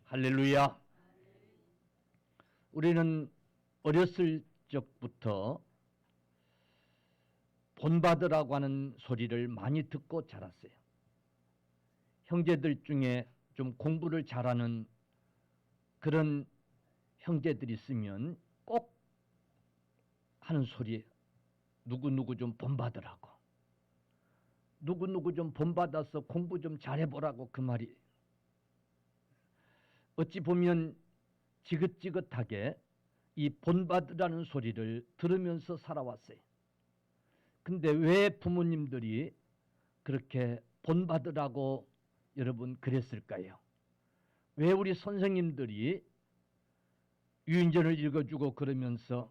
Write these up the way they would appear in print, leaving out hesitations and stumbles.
할렐루야. 우리는 어렸을 적부터 본받으라고 하는 소리를 많이 듣고 자랐어요. 형제들 중에 좀 공부를 잘하는 그런 형제들이 있으면 꼭 하는 소리, 누구누구 좀 본받으라고, 누구누구 좀 본받아서 공부 좀 잘해보라고, 그 말이. 어찌 보면 지긋지긋하게 이 본받으라는 소리를 들으면서 살아왔어요. 근데 왜 부모님들이 그렇게 본받으라고 여러분 그랬을까요? 왜 우리 선생님들이 유인전을 읽어주고 그러면서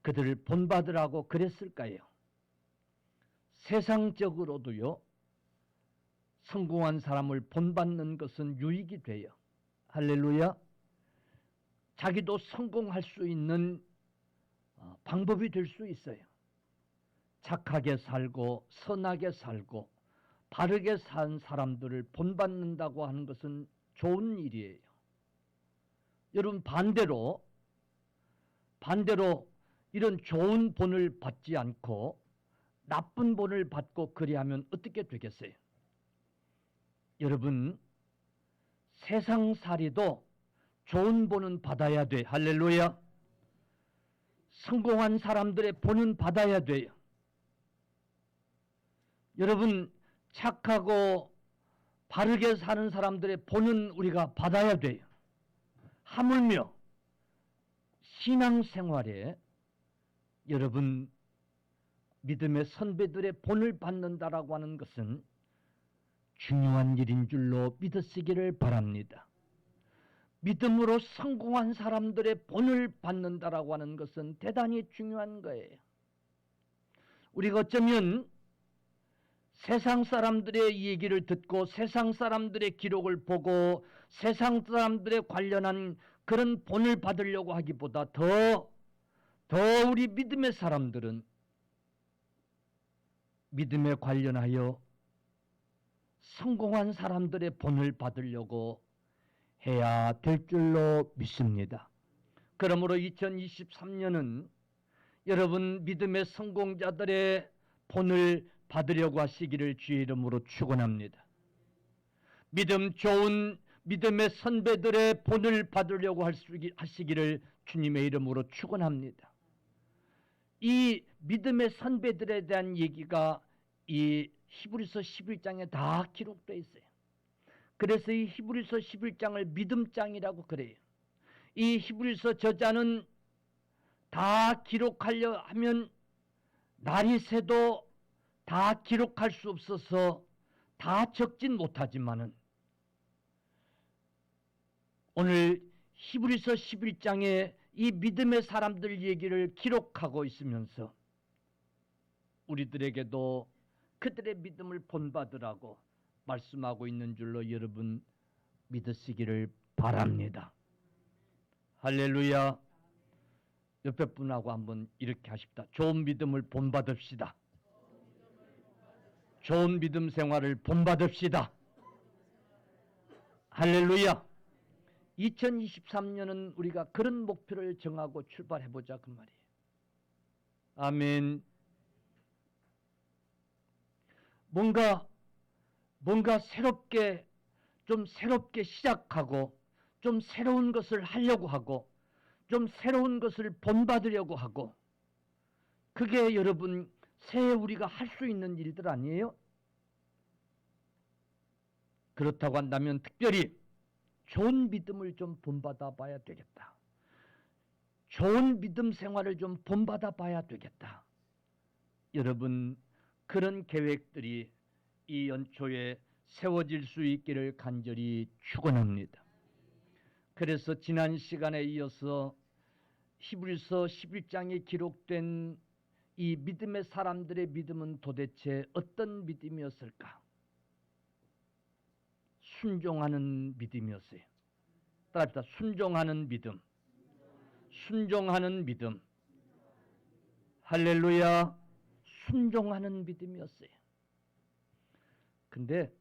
그들을 본받으라고 그랬을까요? 세상적으로도요, 성공한 사람을 본받는 것은 유익이 돼요. 할렐루야. 자기도 성공할 수 있는 방법이 될 수 있어요. 착하게 살고 선하게 살고 바르게 산 사람들을 본받는다고 하는 것은 좋은 일이에요. 여러분, 반대로 이런 좋은 본을 받지 않고 나쁜 본을 받고 그리하면 어떻게 되겠어요? 여러분, 세상살이도 좋은 본은 받아야 돼. 할렐루야. 성공한 사람들의 본은 받아야 돼요. 여러분, 착하고 바르게 사는 사람들의 본은 우리가 받아야 돼요. 하물며 신앙생활에 여러분, 믿음의 선배들의 본을 받는다라고 하는 것은 중요한 일인 줄로 믿으시기를 바랍니다. 믿음으로 성공한 사람들의 본을 받는다라고 하는 것은 대단히 중요한 거예요. 우리가 어쩌면 세상 사람들의 얘기를 듣고 세상 사람들의 기록을 보고 세상 사람들에 관련한 그런 본을 받으려고 하기보다 더 우리 믿음의 사람들은 믿음에 관련하여 성공한 사람들의 본을 받으려고 해야 될 줄로 믿습니다. 그러므로 2023년은 여러분 믿음의 성공자들의 본을 받으려고 하시기를 주의 이름으로 축원합니다. 믿음 좋은 믿음의 선배들의 본을 받으려고 하시기를 주님의 이름으로 축원합니다. 이 믿음의 선배들에 대한 얘기가 이 히브리서 11장에 다 기록되어 있어요. 그래서 이 히브리서 11장을 믿음장이라고 그래요. 이 히브리서 저자는 다 기록하려 하면 날이 새도 다 기록할 수 없어서 다 적진 못하지만은 오늘 히브리서 11장에 이 믿음의 사람들 얘기를 기록하고 있으면서 우리들에게도 그들의 믿음을 본받으라고 말씀하고 있는 줄로 여러분 믿으시기를 바랍니다. 할렐루야. 옆에 분하고 한번 이렇게 하십시다. 좋은 믿음을 본받읍시다. 좋은 믿음 생활을 본받읍시다. 할렐루야. 2023년은 우리가 그런 목표를 정하고 출발해보자 그 말이에요. 아멘. 뭔가 새롭게 시작하고 좀 새로운 것을 하려고 하고 좀 새로운 것을 본받으려고 하고 그게 여러분 새해 우리가 할 수 있는 일들 아니에요? 그렇다고 한다면 특별히 좋은 믿음을 좀 본받아 봐야 되겠다. 좋은 믿음 생활을 좀 본받아 봐야 되겠다. 여러분 그런 계획들이 이 연초에 세워질 수 있기를 간절히 축원합니다. 그래서 지난 시간에 이어서 히브리서 11장에 기록된 이 믿음의 사람들의 믿음은 도대체 어떤 믿음이었을까? 순종하는 믿음이었어요. 따라합시다. 순종하는 믿음. 순종하는 믿음. 할렐루야. 순종하는 믿음이었어요. 근데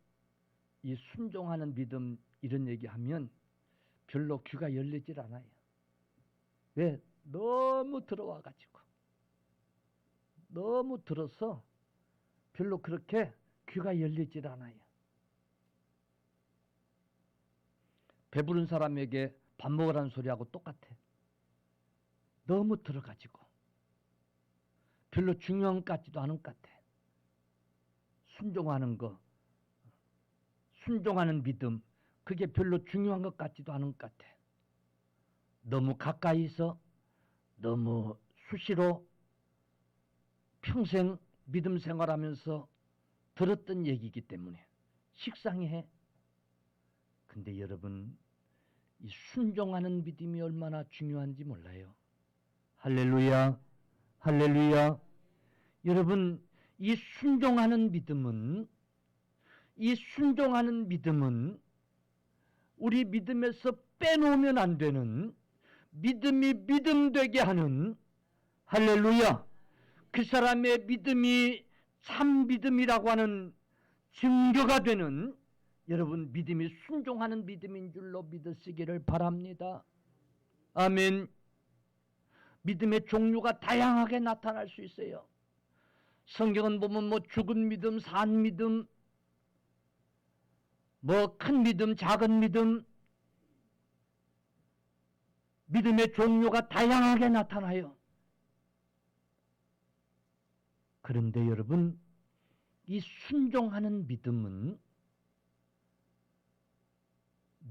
이 순종하는 믿음 이런 얘기하면 별로 귀가 열리질 않아요. 왜? 너무 들어와가지고. 너무 들어서 별로 그렇게 귀가 열리질 않아요. 배부른 사람에게 밥 먹으라는 소리하고 똑같아. 너무 들어가지고 별로 중요한 것 같지도 않은 것 같아. 순종하는 거, 순종하는 믿음, 그게 별로 중요한 것 같지도 않은 것 같아. 너무 가까이서 너무 수시로 평생 믿음 생활하면서 들었던 얘기이기 때문에 식상해. 근데 여러분, 이 순종하는 믿음이 얼마나 중요한지 몰라요. 할렐루야, 할렐루야. 여러분, 이 순종하는 믿음은 우리 믿음에서 빼놓으면 안 되는, 믿음이 믿음 되게 하는, 할렐루야, 그 사람의 믿음이 참 믿음이라고 하는 증거가 되는, 여러분, 믿음이 순종하는 믿음인 줄로 믿으시기를 바랍니다. 아멘. 믿음의 종류가 다양하게 나타날 수 있어요. 성경은 보면 뭐 죽은 믿음, 산 믿음, 뭐 큰 믿음, 작은 믿음, 믿음의 종류가 다양하게 나타나요. 그런데 여러분, 이 순종하는 믿음은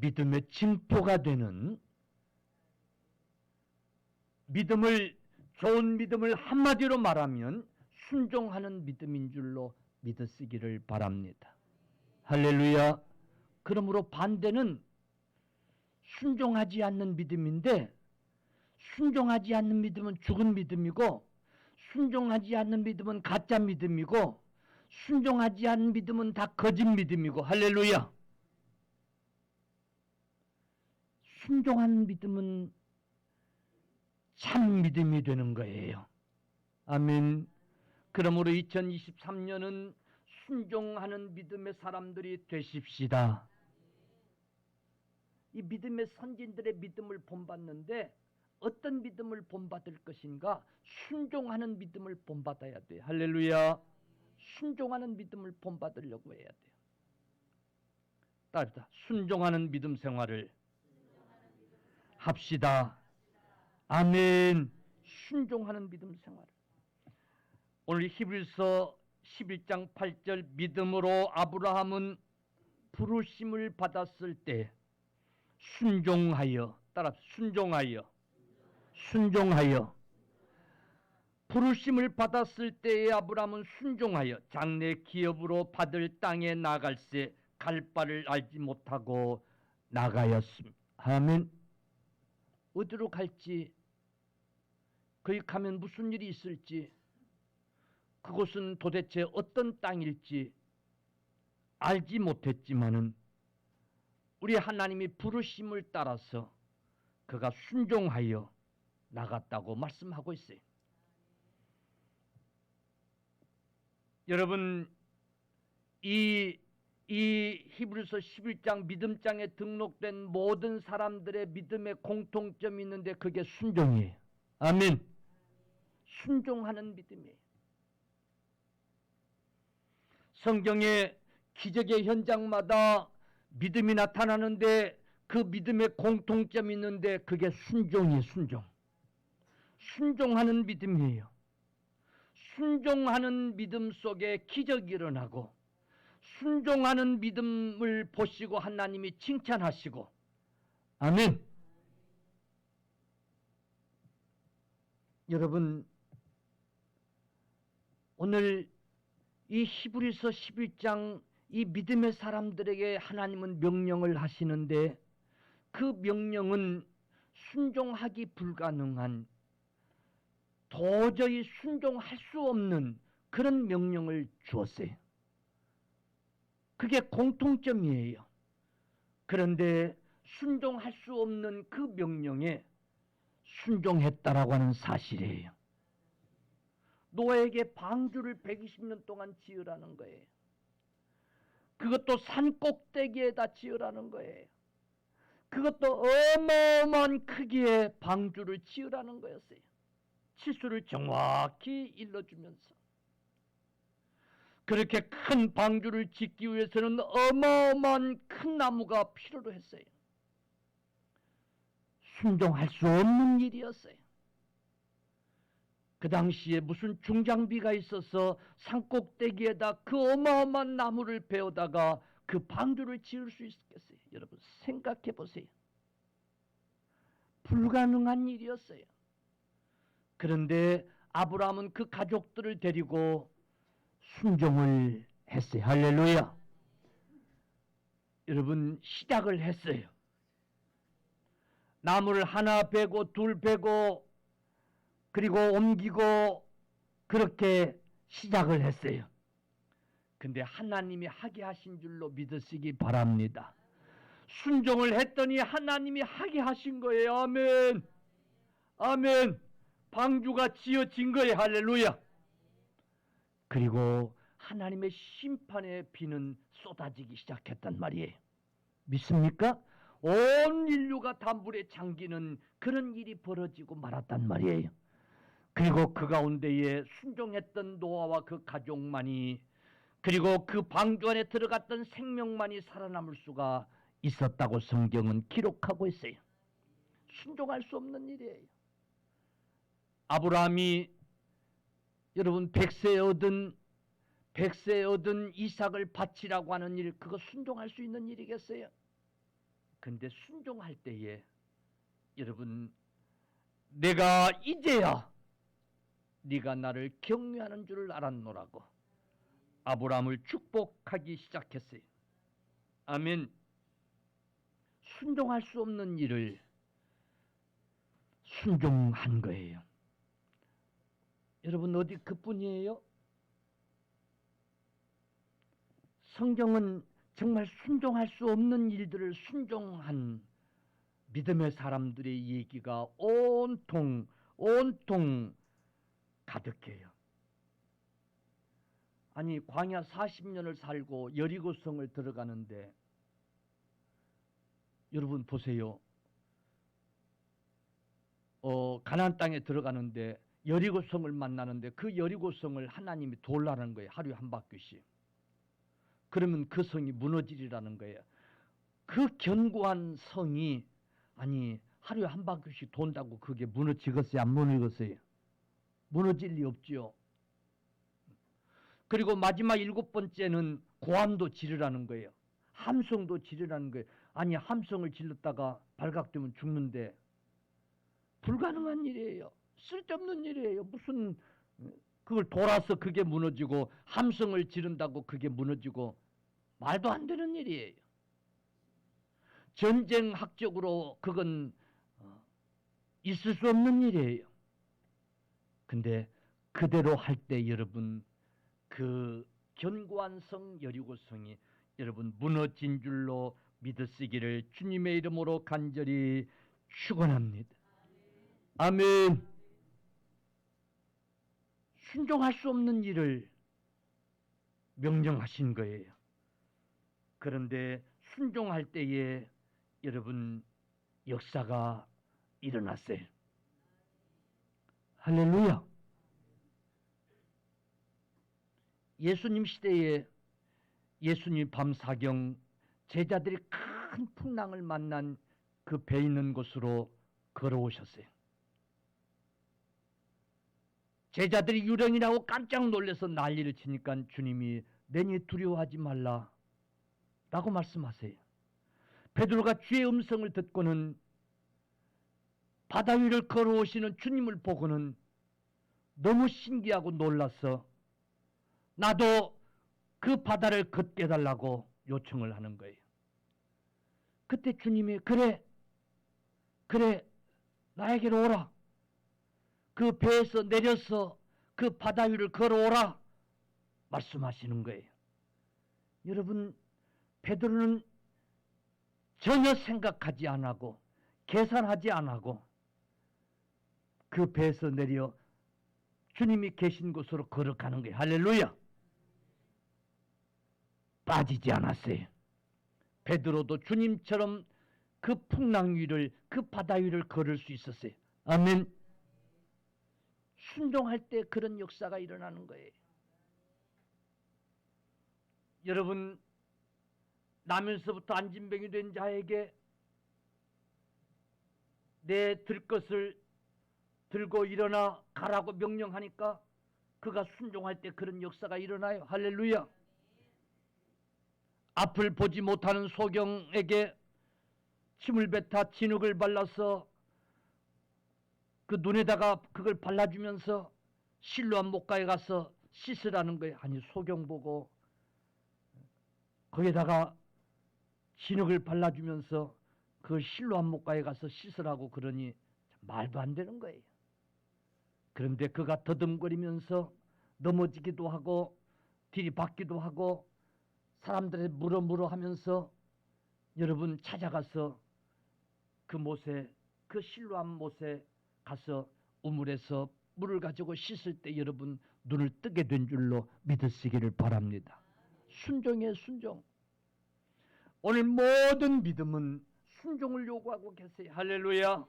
믿음의 징표가 되는, 좋은 믿음을 한마디로 말하면 순종하는 믿음인 줄로 믿으시기를 바랍니다. 할렐루야. 그러므로 반대는 순종하지 않는 믿음인데, 순종하지 않는 믿음은 죽은 믿음이고, 순종하지 않는 믿음은 가짜 믿음이고, 순종하지 않는 믿음은 다 거짓 믿음이고, 할렐루야. 순종하는 믿음은 참 믿음이 되는 거예요. 아멘. 그러므로 2023년은 순종하는 믿음의 사람들이 되십시다. 이 믿음의 선진들의 믿음을 본받는데 어떤 믿음을 본받을 것인가? 순종하는 믿음을 본받아야 돼요. 할렐루야. 순종하는 믿음을 본받으려고 해야 돼요. 따르다. 순종하는 믿음 생활을 합시다. 아멘. 순종하는 믿음 생활. 오늘 히브리서 11장 8절, 믿음으로 아브라함은 부르심을 받았을 때 순종하여, 따라 순종하여 부르심을 받았을 때에 아브라함은 순종하여 장래 기업으로 받을 땅에 나갈새 갈 바를 알지 못하고 나가였습니다. 아멘. 어디로 갈지, 거기 가면 무슨 일이 있을지, 그곳은 도대체 어떤 땅일지 알지 못했지만은 우리 하나님이 부르심을 따라서 그가 순종하여 나갔다고 말씀하고 있어요. 여러분, 이 히브리서 11장 믿음장에 등록된 모든 사람들의 믿음의 공통점이 있는데 그게 순종이에요. 아멘. 순종하는 믿음이에요. 성경의 기적의 현장마다 믿음이 나타나는데 그 믿음의 공통점이 있는데 그게 순종이에요. 순종하는 믿음이에요. 순종하는 믿음 속에 기적이 일어나고, 순종하는 믿음을 보시고 하나님이 칭찬하시고, 아멘. 여러분, 오늘 이 히브리서 11장 이 믿음의 사람들에게 하나님은 명령을 하시는데 그 명령은 순종하기 불가능한, 도저히 순종할 수 없는 그런 명령을 주었어요. 그게 공통점이에요. 그런데 순종할 수 없는 그 명령에 순종했다라고 하는 사실이에요. 노아에게 방주를 120년 동안 지으라는 거예요. 그것도 산 꼭대기에다 지으라는 거예요. 그것도 어마어마한 크기의 방주를 지으라는 거였어요. 치수를 정확히 일러주면서. 그렇게 큰 방주를 짓기 위해서는 어마어마한 큰 나무가 필요로 했어요. 순종할 수 없는 일이었어요. 그 당시에 무슨 중장비가 있어서 산꼭대기에다 그 어마어마한 나무를 베어다가 그 방주를 지을 수 있겠어요? 여러분 생각해 보세요. 불가능한 일이었어요. 그런데 아브라함은 그 가족들을 데리고 순종을 했어요. 할렐루야. 여러분 시작을 했어요. 나무를 하나 베고 둘 베고 그리고 옮기고 그렇게 시작을 했어요. 근데 하나님이 하게 하신 줄로 믿으시기 바랍니다. 순종을 했더니 하나님이 하게 하신 거예요. 아멘. 아멘. 방주가 지어진 거예요. 할렐루야. 그리고 하나님의 심판의 비는 쏟아지기 시작했단 말이에요. 믿습니까? 온 인류가 다 물에 잠기는 그런 일이 벌어지고 말았단 말이에요. 그리고 그 가운데에 순종했던 노아와 그 가족만이 그리고 그 방주 안에 들어갔던 생명만이 살아남을 수가 있었다고 성경은 기록하고 있어요. 순종할 수 없는 일이에요. 아브라함이 여러분 100세 얻은 이삭을 바치라고 하는 일, 그거 순종할 수 있는 일이겠어요? 근데 순종할 때에 여러분 내가 이제야 네가 나를 경외하는 줄을 알았노라고 아브라함을 축복하기 시작했어요. 아멘. 순종할 수 없는 일을 순종한 거예요. 여러분 어디 그뿐이에요? 성경은 정말 순종할 수 없는 일들을 순종한 믿음의 사람들의 얘기가 온통 가득해요. 아니 광야 40년을 살고 여리고성을 들어가는데 여러분 보세요. 가나안 땅에 들어가는데 여리고성을 만나는데 그 여리고성을 하나님이 돌라는 거예요. 하루에 한 바퀴씩. 그러면 그 성이 무너지리라는 거예요. 그 견고한 성이 아니 하루에 한 바퀴씩 돈다고 그게 무너지겠어요? 안 무너지겠어요? 무너질 리 없지요. 그리고 마지막 7번째는 고함도 지르라는 거예요. 함성도 지르라는 거예요. 아니 함성을 질렀다가 발각되면 죽는데 불가능한 일이에요. 쓸데없는 일이에요. 무슨 그걸 돌아서 그게 무너지고 함성을 지른다고 그게 무너지고 말도 안 되는 일이에요. 전쟁학적으로 그건 있을 수 없는 일이에요. 근데 그대로 할 때 여러분 그 견고한 성 여리고성이 여러분 무너진 줄로 믿으시기를 주님의 이름으로 간절히 축원합니다. 아멘. 순종할 수 없는 일을 명령하신 거예요. 그런데 순종할 때에 여러분 역사가 일어났어요. 할렐루야. 예수님 시대에 예수님 밤사경 제자들이 큰 풍랑을 만난 그 배 있는 곳으로 걸어오셨어요. 제자들이 유령이라고 깜짝 놀라서 난리를 치니까 주님이 내니 두려워하지 말라 라고 말씀하세요. 베드로가 주의 음성을 듣고는 바다 위를 걸어오시는 주님을 보고는 너무 신기하고 놀라서 나도 그 바다를 걷게 해달라고 요청을 하는 거예요. 그때 주님이 그래 나에게로 오라. 그 배에서 내려서 그 바다 위를 걸어오라 말씀하시는 거예요. 여러분 베드로는 전혀 생각하지 않고 계산하지 않고 그 배에서 내려 주님이 계신 곳으로 걸어가는 거예요. 할렐루야. 빠지지 않았어요. 베드로도 주님처럼 그 풍랑 위를, 그 바다 위를 걸을 수 있었어요. 아멘. 순종할 때 그런 역사가 일어나는 거예요. 여러분, 나면서부터 안진병이 된 자에게 내 들 것을 들고 일어나 가라고 명령하니까 그가 순종할 때 그런 역사가 일어나요. 할렐루야. 앞을 보지 못하는 소경에게 침을 뱉어 진흙을 발라서 그 눈에다가 그걸 발라주면서 실로암 목가에 가서 씻으라는 거예요. 아니, 소경 보고 거기에다가 진흙을 발라주면서 그 실로암 목가에 가서 씻으라고 그러니 말도 안 되는 거예요. 그런데 그가 더듬거리면서 넘어지기도 하고 들이받기도 하고 사람들의 물어 하면서 여러분 찾아가서 그 못에, 그 실로암 못에 가서 우물에서 물을 가지고 씻을 때 여러분 눈을 뜨게 된 줄로 믿으시기를 바랍니다. 순종이에요, 순종. 오늘 모든 믿음은 순종을 요구하고 계세요. 할렐루야.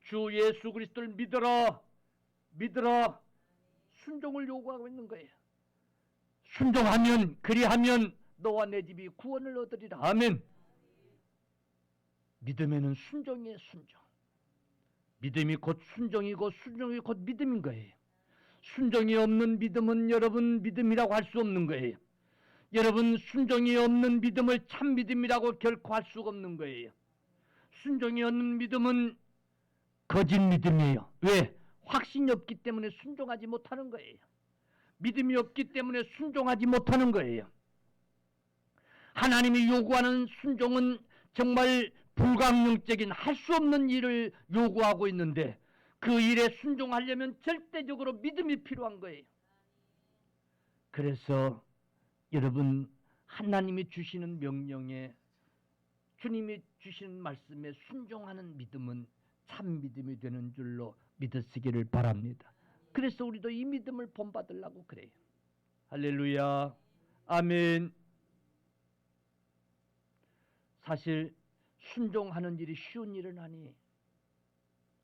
주 예수 그리스도를 믿어라, 믿어라. 순종을 요구하고 있는 거예요. 순종하면, 그리하면 너와 내 집이 구원을 얻으리라. 아멘. 믿음에는 순종이에요, 순종. 믿음이 곧 순종이고 순종이 곧 믿음인 거예요. 순종이 없는 믿음은 여러분 믿음이라고 할 수 없는 거예요. 여러분, 순종이 없는 믿음을 참 믿음이라고 결코 할 수가 없는 거예요. 순종이 없는 믿음은 거짓 믿음이에요. 왜? 확신이 없기 때문에 순종하지 못하는 거예요. 믿음이 없기 때문에 순종하지 못하는 거예요. 하나님이 요구하는 순종은 정말 불가능적인, 할 수 없는 일을 요구하고 있는데 그 일에 순종하려면 절대적으로 믿음이 필요한 거예요. 그래서 여러분, 하나님이 주시는 명령에, 주님이 주시는 말씀에 순종하는 믿음은 참 믿음이 되는 줄로 믿으시기를 바랍니다. 그래서 우리도 이 믿음을 본받으려고 그래요. 할렐루야. 아멘. 사실 순종하는 일이 쉬운 일은 아니에요.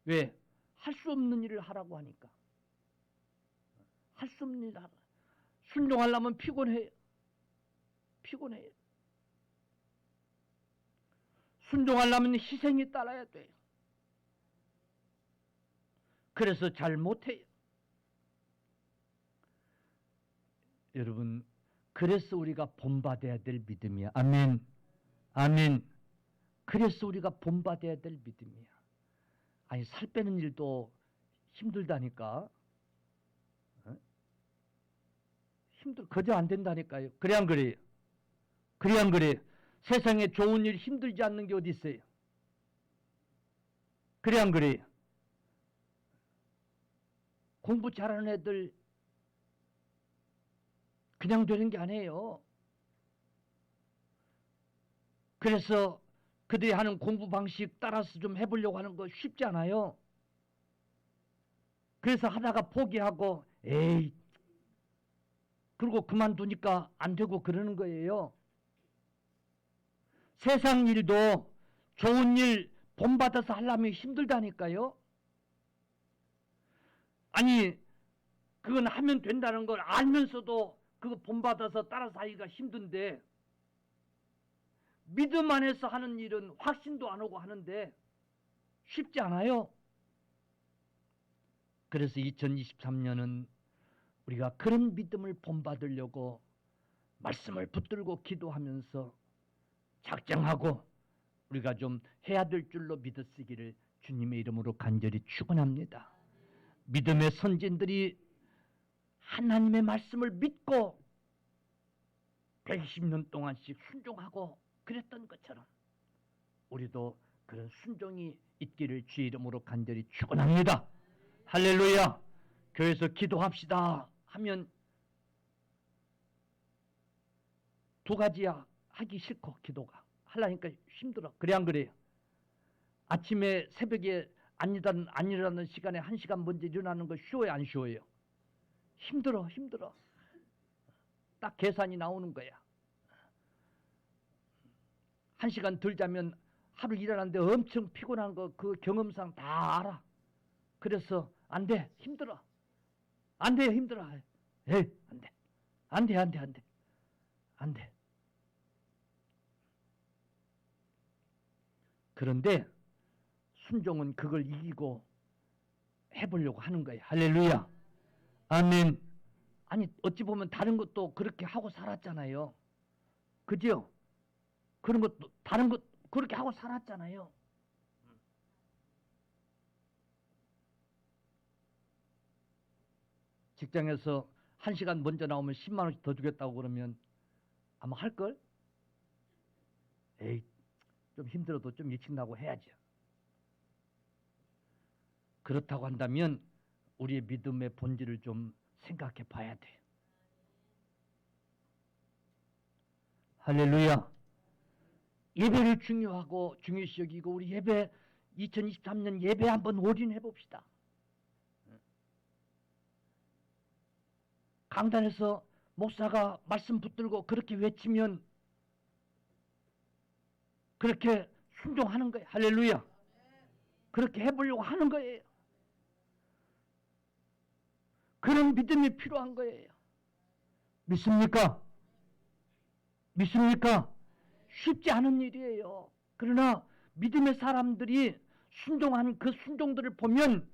왜? 할 수 없는 일을 하라고 하니까. 할 수 없는 일을 하라. 순종하려면 피곤해요. 피곤해요. 순종하려면 희생이 따라야 돼요. 그래서 잘 못해요. 여러분, 그래서 우리가 본받아야 될 믿음이야. 아멘. 아멘. 그래서 우리가 본받아야 될 믿음이야. 아니, 살 빼는 일도 힘들다니까. 거저 안 된다니까요. 그래 안 그래요? 그래 안 그래요? 세상에 좋은 일 힘들지 않는 게 어디 있어요? 그래 안 그래요? 공부 잘하는 애들 그냥 되는 게 아니에요. 그래서 그들이 하는 공부 방식 따라서 좀 해보려고 하는 거 쉽지 않아요. 그래서 하다가 포기하고 에이, 그리고 그만두니까 안 되고 그러는 거예요. 세상 일도 좋은 일 본받아서 하려면 힘들다니까요. 아니, 그건 하면 된다는 걸 알면서도 그거 본받아서 따라서 하기가 힘든데, 믿음 안에서 하는 일은 확신도 안 오고 하는데 쉽지 않아요. 그래서 2023년은 우리가 그런 믿음을 본받으려고 말씀을 붙들고 기도하면서 작정하고 우리가 좀 해야 될 줄로 믿으시기를 주님의 이름으로 간절히 축원합니다. 믿음의 선진들이 하나님의 말씀을 믿고 120년 동안씩 순종하고 그랬던 것처럼 우리도 그런 순종이 있기를 주의 이름으로 간절히 축원합니다. 할렐루야. 교회에서 기도합시다 하면 두 가지야. 하기 싫고 기도가 하려니까 힘들어. 그래 안 그래요? 아침에 새벽에 안 일어나는 시간에 1시간 먼저 일어나는 거 쉬워요, 안 쉬워요? 힘들어. 딱 계산이 나오는 거야. 1시간 덜 자면 하루 일하는데 엄청 피곤한 거 그 경험상 다 알아. 그래서 안 돼, 힘들어. 안 돼, 힘들어. 에이, 안 돼. 안 돼, 안 돼, 안 돼. 안 돼. 그런데 순종은 그걸 이기고 해보려고 하는 거예요. 할렐루야. 아멘. 아니 어찌 보면 다른 것도 그렇게 하고 살았잖아요. 그죠? 그런 것도 다른 것 그렇게 하고 살았잖아요. 직장에서 1시간 먼저 나오면 10만 원씩 더 주겠다고 그러면 아마 할걸? 에이, 좀 힘들어도 좀 일찍 나고 해야죠. 그렇다고 한다면 우리의 믿음의 본질을 좀 생각해 봐야 돼요. 할렐루야. 예배를 중요하고 중요시 여기고 우리 예배 2023년 예배 한번 올인해 봅시다. 강단에서 목사가 말씀 붙들고 그렇게 외치면 그렇게 순종하는 거예요. 할렐루야. 그렇게 해보려고 하는 거예요. 그런 믿음이 필요한 거예요. 믿습니까? 믿습니까? 쉽지 않은 일이에요. 그러나 믿음의 사람들이 순종한 그 순종들을 보면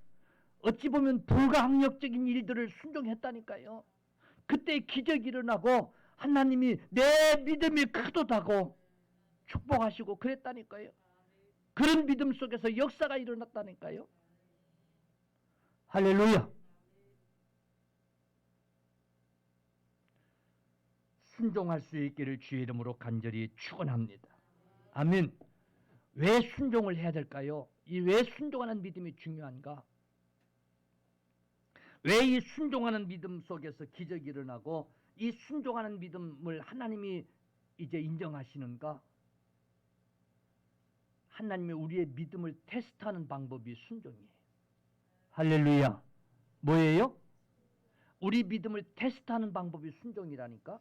어찌 보면 불가항력적인 일들을 순종했다니까요. 그때 기적이 일어나고 하나님이 내 믿음이 크도다고 축복하시고 그랬다니까요. 그런 믿음 속에서 역사가 일어났다니까요. 할렐루야. 순종할 수 있기를 주의 이름으로 간절히 축원합니다. 아멘. 왜 순종을 해야 될까요? 이 왜 순종하는 믿음이 중요한가? 왜 이 순종하는 믿음 속에서 기적이 일어나고 이 순종하는 믿음을 하나님이 이제 인정하시는가? 하나님이 우리의 믿음을 테스트하는 방법이 순종이에요. 할렐루야. 뭐예요? 우리 믿음을 테스트하는 방법이 순종이라니까?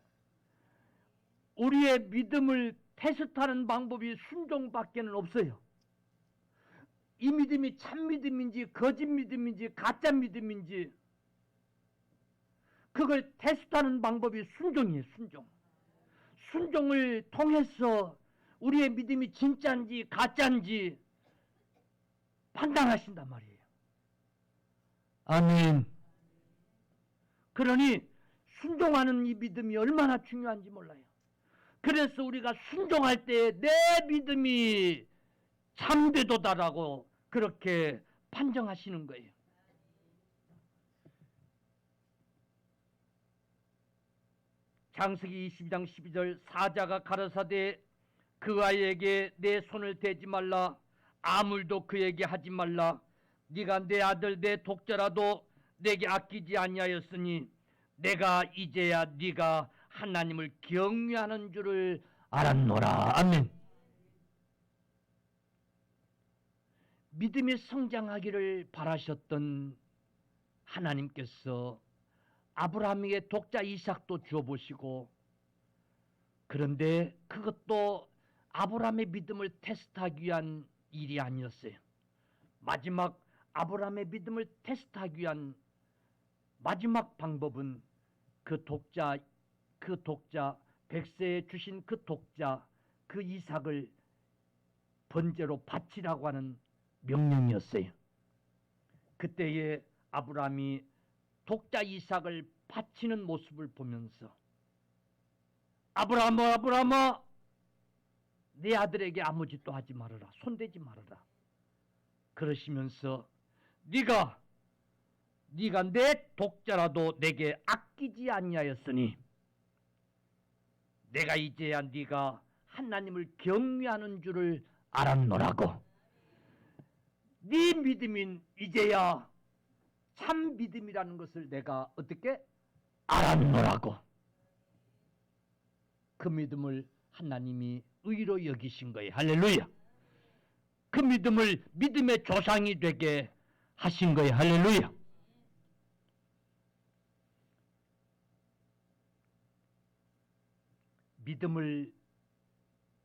우리의 믿음을 테스트하는 방법이 순종밖에는 없어요. 이 믿음이 참 믿음인지 거짓 믿음인지 가짜 믿음인지 그걸 테스트하는 방법이 순종이에요. 순종. 순종을 통해서 우리의 믿음이 진짜인지 가짜인지 판단하신단 말이에요. 아멘. 그러니 순종하는 이 믿음이 얼마나 중요한지 몰라요. 그래서 우리가 순종할 때 내 믿음이 참되도다라고 그렇게 판정하시는 거예요. 창세기 22장 12절 사자가 가라사대 그 아이에게 내 손을 대지 말라 아물도 그에게 하지 말라 네가 내 아들 내 독자라도 내게 아끼지 아니하였으니 내가 이제야 네가 하나님을 경외하는 줄을 알았노라. 아멘. 믿음이 성장하기를 바라셨던 하나님께서 아브라함에게 독자 이삭도 주어보시고 그런데 그것도 아브라함의 믿음을 테스트하기 위한 일이 아니었어요. 마지막 아브라함의 믿음을 테스트하기 위한 마지막 방법은 그 독자 100세에 주신 그 독자 그 이삭을 번제로 바치라고 하는 명령이었어요. 그때에 아브라함이 독자 이삭을 바치는 모습을 보면서 아브라함아 아브라함아 내 아들에게 아무 짓도 하지 말아라. 손대지 말아라. 그러시면서 네가 내 독자라도 내게 아끼지 아니하였으니 내가 이제야 네가 하나님을 경외하는 줄을 알았노라고. 네 믿음인 이제야 참 믿음이라는 것을 내가 어떻게 알았노라고. 그 믿음을 하나님이 의로 여기신 거예요. 할렐루야. 그 믿음을 믿음의 조상이 되게 하신 거예요. 할렐루야. 믿음을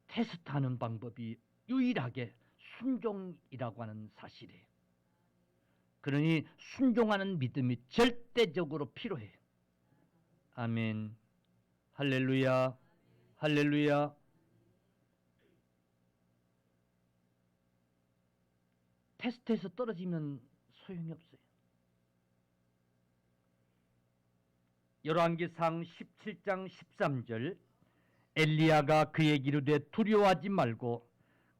테스트하는 방법이 유일하게 순종이라고 하는 사실이에요. 그러니 순종하는 믿음이 절대적으로 필요해요. 아멘. 할렐루야. 할렐루야. 테스트에서 떨어지면 소용이 없어요. 열왕기상 17장 13절 엘리야가 그에게 이르되 두려워하지 말고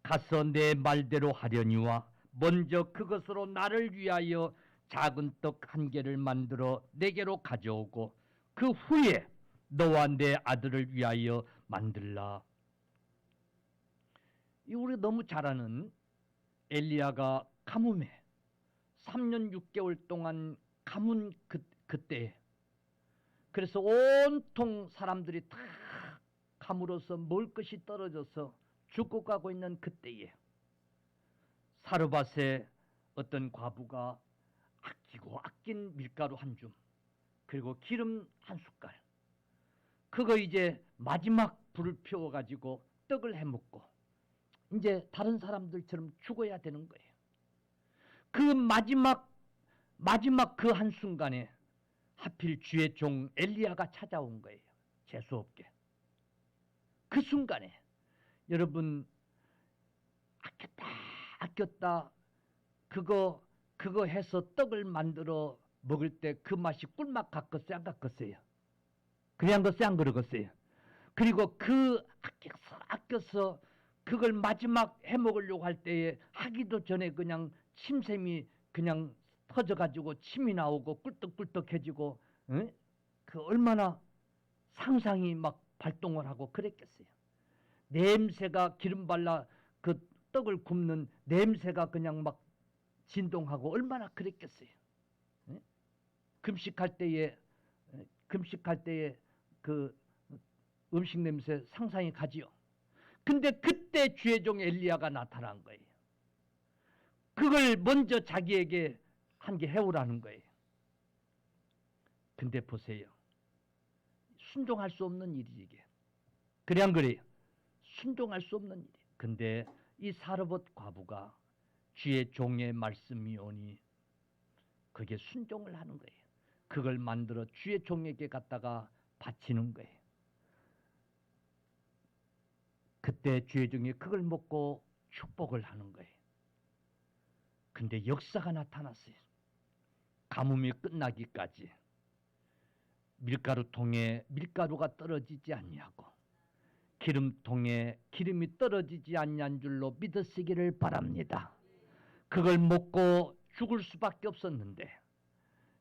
가서 내 말대로 하려니와 먼저 그것으로 나를 위하여 작은 떡 한 개를 만들어 내게로 가져오고 그 후에 너와 내 아들을 위하여 만들라. 이 우리가 너무 잘 아는 엘리야가 가뭄에 3년 6개월 동안 가뭄 그때 그래서 온통 사람들이 다 가물어서 먹을 것이 떨어져서 죽어가고 있는 그때에 사르밧에 어떤 과부가 아끼고 아낀 밀가루 한 줌 그리고 기름 한 숟갈 그거 이제 마지막 불을 피워가지고 떡을 해먹고 이제 다른 사람들처럼 죽어야 되는 거예요. 그 마지막 그 한순간에 하필 주의 종 엘리야가 찾아온 거예요. 재수없게. 그 순간에 여러분 아꼈다 그거 해서 떡을 만들어 먹을 때 그 맛이 꿀맛 같겠어요? 안 같겠어요? 그냥 것이 안 그러겠어요? 그리고 그 아껴서 그걸 마지막 해 먹으려고 할 때에 하기도 전에 그냥 침샘이 그냥 터져가지고 침이 나오고 꿀떡꿀떡해지고 응? 그 얼마나 상상이 막 발동을 하고 그랬겠어요. 냄새가 기름 발라 그 떡을 굽는 냄새가 그냥 막 진동하고 얼마나 그랬겠어요. 응? 금식할 때에 그 음식 냄새 상상이 가지요. 근데 그때 주의 종 엘리야가 나타난 거예요. 그걸 먼저 자기에게 한 게 해오라는 거예요. 근데 보세요. 순종할 수 없는 일이지 이게. 그래 안 그래요? 순종할 수 없는 일이에요. 근데 이 사르밧 과부가 주의 종의 말씀이 오니 그게 순종을 하는 거예요. 그걸 만들어 주의 종에게 갖다가 바치는 거예요. 그때 주의 종이 그걸 먹고 축복을 하는 거예요. 근데 역사가 나타났어요. 가뭄이 끝나기까지 밀가루통에 밀가루가 떨어지지 않냐고 기름통에 기름이 떨어지지 않냐는 줄로 믿으시기를 바랍니다. 그걸 먹고 죽을 수밖에 없었는데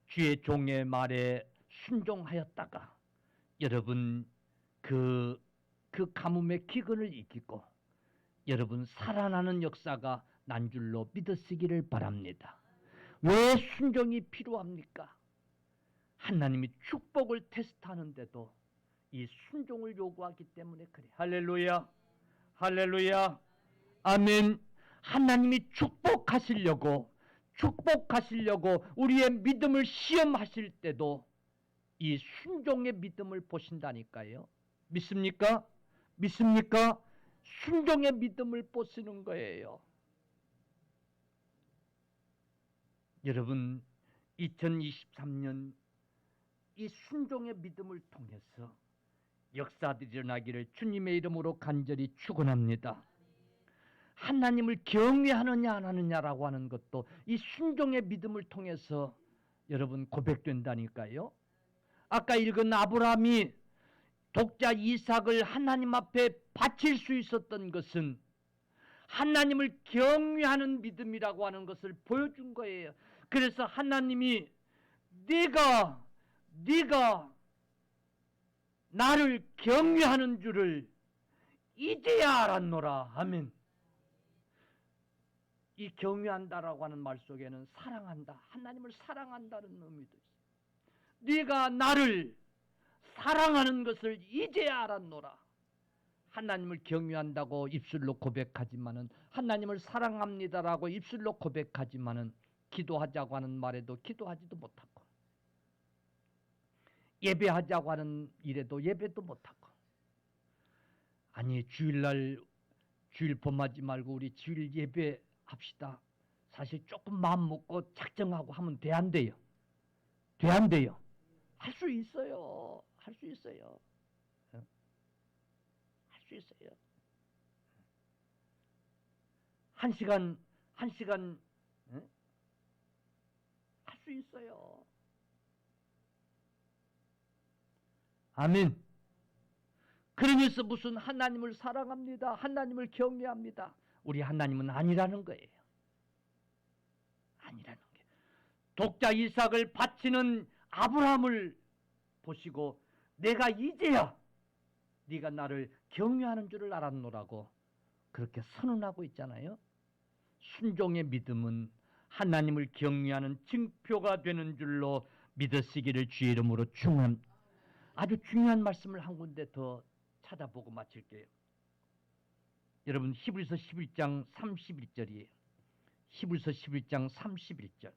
주의 종의 말에 순종하였다가 여러분 그 가뭄의 기근을 이기고 여러분 살아나는 역사가 난 줄로 믿으시기를 바랍니다. 왜 순종이 필요합니까? 하나님이 축복을 테스트하는데도 이 순종을 요구하기 때문에 그래. 할렐루야. 할렐루야. 아멘. 하나님이 축복하시려고 우리의 믿음을 시험하실 때도 이 순종의 믿음을 보신다니까요. 믿습니까? 믿습니까? 순종의 믿음을 보시는 거예요. 여러분 2023년 이 순종의 믿음을 통해서 역사들이 일어나기를 주님의 이름으로 간절히 축원합니다. 하나님을 경외하느냐 안 하느냐라고 하는 것도 이 순종의 믿음을 통해서 여러분 고백된다니까요. 아까 읽은 아브라함이 독자 이삭을 하나님 앞에 바칠 수 있었던 것은 하나님을 경외하는 믿음이라고 하는 것을 보여준 거예요. 그래서 하나님이 네가 나를 경외하는 줄을 이제야 알았노라. 아멘. 이 경외한다라고 하는 말 속에는 사랑한다, 하나님을 사랑한다는 의미도 있어요. 네가 나를 사랑하는 것을 이제야 알았노라. 하나님을 경외한다고 입술로 고백하지만은 하나님을 사랑합니다라고 입술로 고백하지만은 기도하자고 하는 말에도 기도하지도 못하고 예배하자고 하는 일에도 예배도 못하고 아니 주일날 주일 범하지 말고 우리 주일 예배 합시다. 사실 조금 마음 먹고 작정하고 하면 돼, 안 돼요? 돼, 안 돼요? 할 수 있어요. 할 수 있어요. 할 수 있어요. 한 시간 할 수 있어요. 아멘. 그러면서 무슨 하나님을 사랑합니다. 하나님을 경외합니다. 우리 하나님은 아니라는 거예요. 아니라는 게. 독자 이삭을 바치는 아브라함을 보시고 내가 이제야 네가 나를 경외하는 줄을 알았노라고 그렇게 선언하고 있잖아요. 순종의 믿음은 하나님을 경외하는 증표가 되는 줄로 믿으시기를 주의 이름으로 아주 중요한 말씀을 한 군데 더 찾아보고 마칠게요. 여러분 히브리서 11장 31절이에요. 히브리서 11장 31절.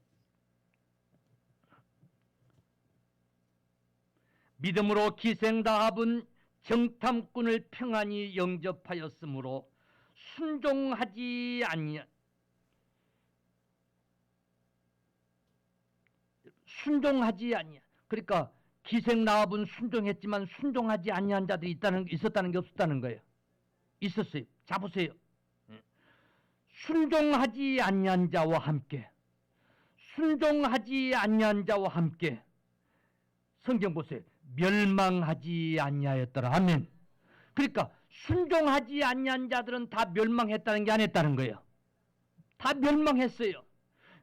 믿음으로 기생라합은 정탐꾼을 평안히 영접하였으므로 순종하지 아니야. 그러니까 기생라합은 순종했지만 순종하지 아니한 자들이 있었다는 게 없었다는 거예요. 있었어요. 자보세요. 순종하지 아니한 자와 함께 성경 보세요. 멸망하지 아니하였더라. 아멘. 그러니까 순종하지 아니한 자들은 다 멸망했다는 게 아니었다는 거예요. 다 멸망했어요.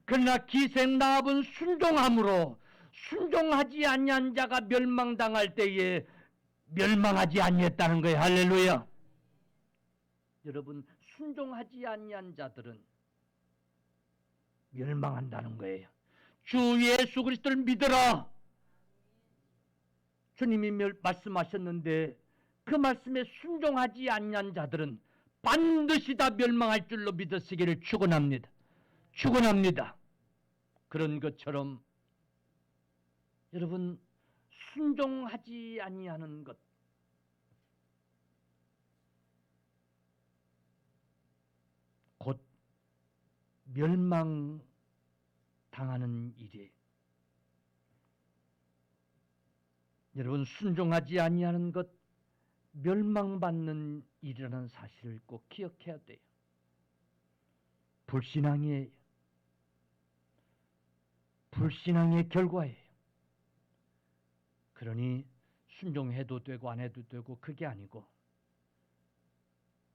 그러나 기생라합은 순종함으로 순종하지 아니한 자가 멸망당할 때에 멸망하지 아니했다는 거예요. 할렐루야. 여러분 순종하지 아니한 자들은 멸망한다는 거예요. 주 예수 그리스도를 믿어라. 주님이 말씀하셨는데 그 말씀에 순종하지 아니한 자들은 반드시 다 멸망할 줄로 믿으시기를 축원합니다. 그런 것처럼 여러분 순종하지 아니하는 것, 곧 멸망당하는 일이에요. 여러분 순종하지 아니하는 것, 멸망받는 일이라는 사실을 꼭 기억해야 돼요. 불신앙이에요. 불신앙의 결과예요. 그러니 순종해도 되고 안 해도 되고 그게 아니고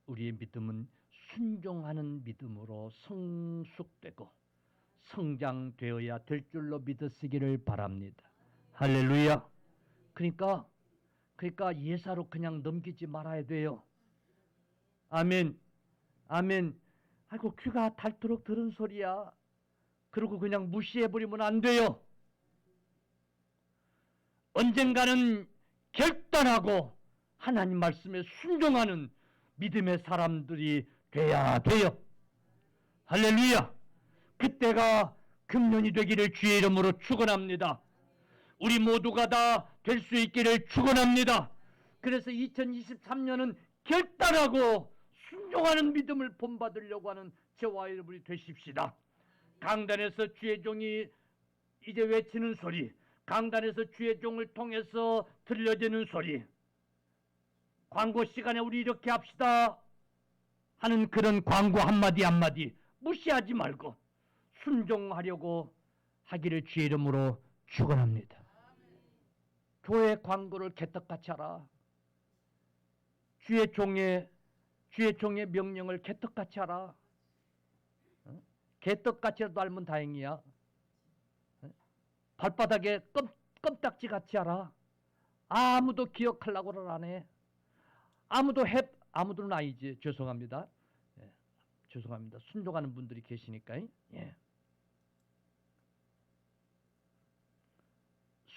우리의 믿음은 순종하는 믿음으로 성숙되고 성장되어야 될 줄로 믿으시기를 바랍니다. 할렐루야. 그러니까 예사로 그냥 넘기지 말아야 돼요. 아멘. 아이고 귀가 닳도록 들은 소리야. 그러고 그냥 무시해버리면 안 돼요. 언젠가는 결단하고 하나님 말씀에 순종하는 믿음의 사람들이 돼야 돼요. 할렐루야. 그때가 금년이 되기를 주의 이름으로 축원합니다. 우리 모두가 다 될 수 있기를 축원합니다. 그래서 2023년은 결단하고 순종하는 믿음을 본받으려고 하는 저와 여러분이 되십시다. 강단에서 주의 종이 이제 외치는 소리, 강단에서 주의 종을 통해서 들려지는 소리, 광고 시간에 우리 이렇게 합시다 하는 그런 광고 한마디 무시하지 말고 순종하려고 하기를 주의 이름으로 축원합니다. 교회 광고를 개떡같이 하라. 주의 종의 명령을 개떡같이 하라. 개떡같이라도 알면 다행이야. 발바닥에 껌딱지같이 하라. 아무도 기억하려고는 안 해. 아무도는 아니지. 죄송합니다. 죄송합니다. 순종하는 분들이 계시니까. 예.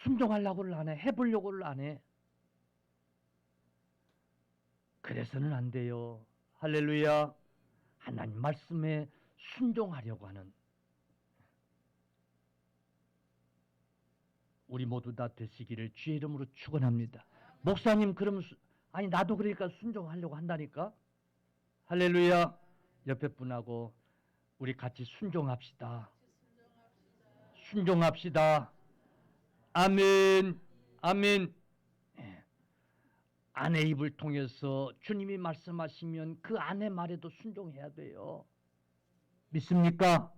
순종하려고를 안 해. 해보려고를 안 해. 그래서는 안 돼요. 할렐루야. 하나님 말씀에 순종하려고 하는 우리 모두 다 되시기를 주의 이름으로 축원합니다. 목사님 그러면 아니 나도 그러니까 순종하려고 한다니까. 할렐루야. 옆에 분하고 우리 같이 순종합시다. 순종합시다. 아멘. 아멘. 예. 아내 입을 통해서 주님이 말씀하시면 그 아내 말에도 순종해야 돼요. 믿습니까?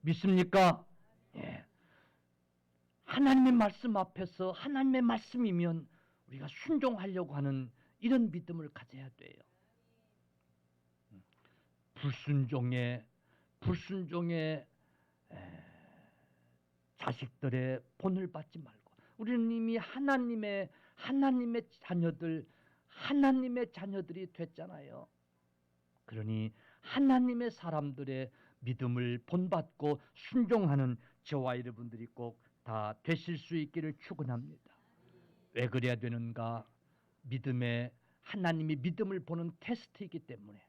믿습니까? 예. 하나님의 말씀 앞에서 하나님의 말씀이면 우리가 순종하려고 하는 이런 믿음을 가져야 돼요. 불순종의 자식들의 본을 받지 말고 우리는 이미 하나님의 자녀들이 됐잖아요. 그러니 하나님의 사람들의 믿음을 본받고 순종하는 저와 여러분들이 꼭 다 되실 수 있기를 축원합니다. 왜 그래야 되는가? 하나님이 믿음을 보는 테스트이기 때문에,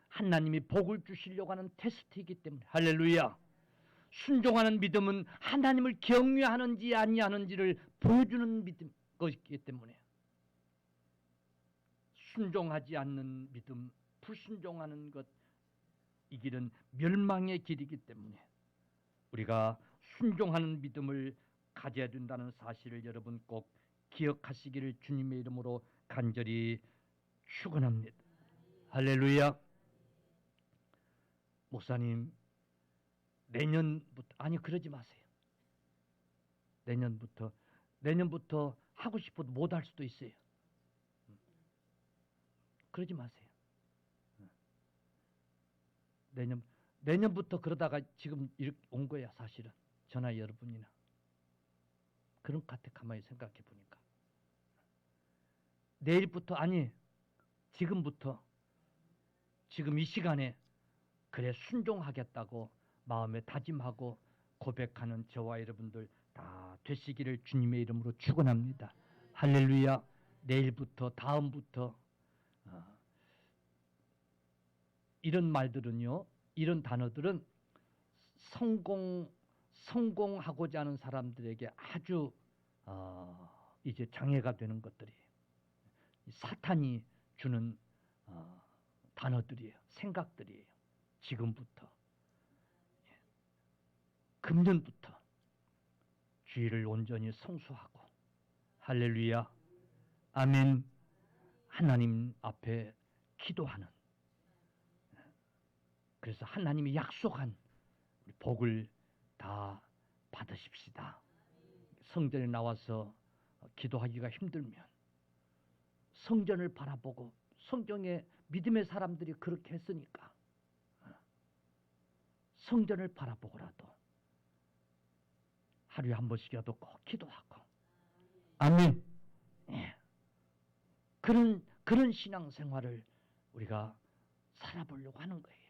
하나님이 복을 주시려고 하는 테스트이기 때문에. 할렐루야. 순종하는 믿음은 하나님을 경외하는지 아니하는지를 보여주는 믿음 것이기 때문에, 순종하지 않는 믿음, 불순종하는 것, 이 길은 멸망의 길이기 때문에 우리가 순종하는 믿음을 가져야 된다는 사실을 여러분 꼭 기억하시기를 주님의 이름으로 간절히 축원합니다. 할렐루야. 목사님, 내년부터, 아니 그러지 마세요. 내년부터 하고 싶어도 못할 수도 있어요. 그러지 마세요. 내년부터 그러다가 지금 이렇게 온 거야. 사실은 저나 여러분이나 그런 것 같아. 가만히 생각해 보니까 내일부터, 아니 지금부터, 지금 이 시간에 그래 순종하겠다고 마음에 다짐하고 고백하는 저와 여러분들 다 되시기를 주님의 이름으로 축원합니다. 할렐루야. 내일부터, 다음부터 이런 말들은요, 이런 단어들은 성공하고자 하는 사람들에게 아주 이제 장애가 되는 것들이에요. 사탄이 주는 단어들이에요. 생각들이에요. 지금부터, 금년부터 주의를 온전히 성수하고, 할렐루야, 아멘, 하나님 앞에 기도하는, 그래서 하나님이 약속한 복을 다 받으십시다. 성전에 나와서 기도하기가 힘들면 성전을 바라보고, 성경에 믿음의 사람들이 그렇게 했으니까 성전을 바라보고라도 하루에 한 번씩이라도 꼭 기도하고, 아멘. 예. 그런 신앙생활을 우리가 살아보려고 하는 거예요.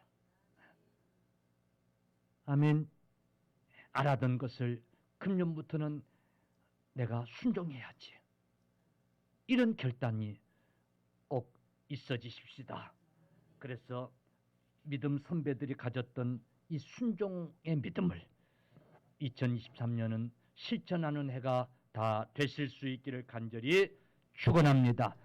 아멘. 알아둔 것을 금년부터는 내가 순종해야지, 이런 결단이 꼭 있어지십시다. 그래서 믿음 선배들이 가졌던 이 순종의 믿음을 2023년은 실천하는 해가 다 되실 수 있기를 간절히 축원합니다.